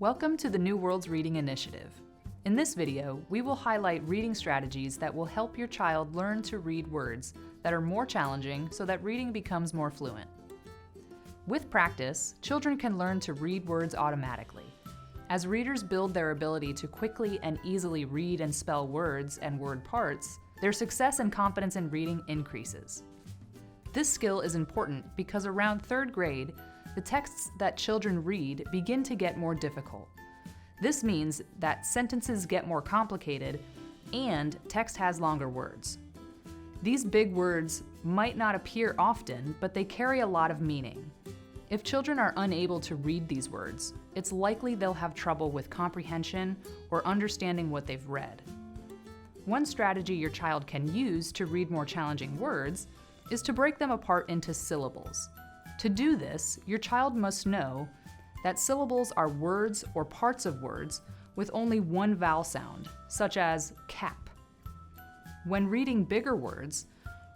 Welcome to the New Worlds Reading Initiative. In this video, we will highlight reading strategies that will help your child learn to read words that are more challenging so that reading becomes more fluent. With practice, children can learn to read words automatically. As readers build their ability to quickly and easily read and spell words and word parts, their success and confidence in reading increases. This skill is important because around third grade, the texts that children read begin to get more difficult. This means that sentences get more complicated and text has longer words. These big words might not appear often, but they carry a lot of meaning. If children are unable to read these words, it's likely they'll have trouble with comprehension or understanding what they've read. One strategy your child can use to read more challenging words is to break them apart into syllables. To do this, your child must know that syllables are words or parts of words with only one vowel sound, such as cap. When reading bigger words,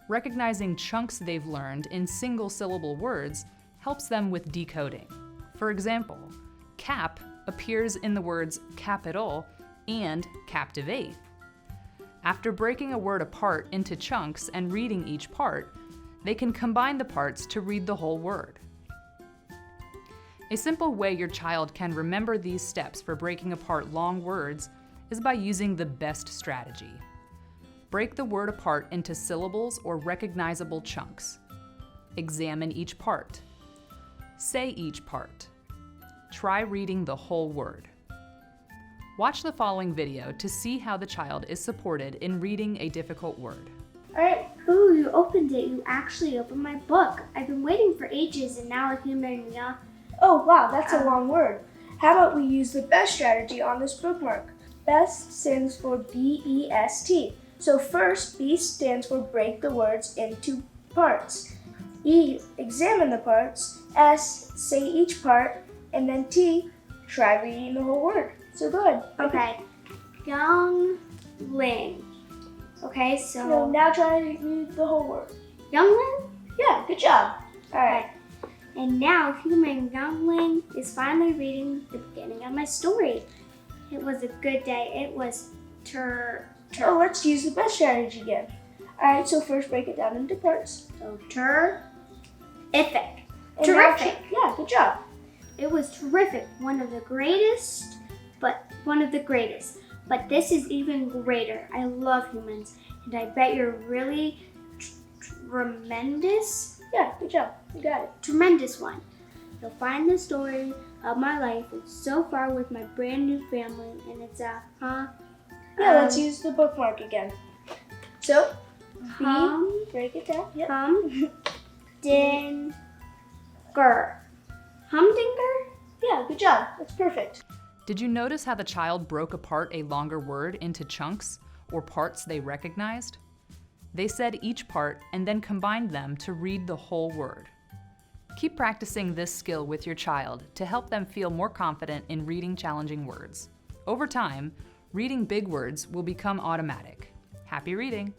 recognizing chunks they've learned in single-syllable words helps them with decoding. For example, cap appears in the words capital and captivate. After breaking a word apart into chunks and reading each part, they can combine the parts to read the whole word. A simple way your child can remember these steps for breaking apart long words is by using the BEST strategy. Break the word apart into syllables or recognizable chunks. Examine each part. Say each part. Try reading the whole word. Watch the following video to see how the child is supported in reading a difficult word. Alright, ooh, you opened it. You actually opened my book. I've been waiting for ages and now I'm hearing ya. Oh wow, that's a long word. How about we use the BEST strategy on this bookmark? BEST stands for B-E-S-T. So first, B stands for break the words into parts. E, examine the parts. S, say each part. And then T, try reading the whole word. So go ahead. Okay. Youngling. Okay, so... No, now try to read the whole word. Youngling? Yeah, good job. Alright. And now human youngling is finally reading the beginning of my story. It was a good day. It was Oh, let's use the BEST strategy again. Alright, so first break it down into parts. So terrific. And Terrific. Yeah, good job. It was terrific. One of the greatest. But this is even greater. I love humans, and I bet you're really tremendous. Yeah, good job. You got it. Tremendous one. You'll find the story of my life. It's so far with my brand new family, and it's Yeah, let's use the bookmark again. So, break it down. Yep. Humdinger. Yeah, good job. That's perfect. Did you notice how the child broke apart a longer word into chunks or parts they recognized? They said each part and then combined them to read the whole word. Keep practicing this skill with your child to help them feel more confident in reading challenging words. Over time, reading big words will become automatic. Happy reading!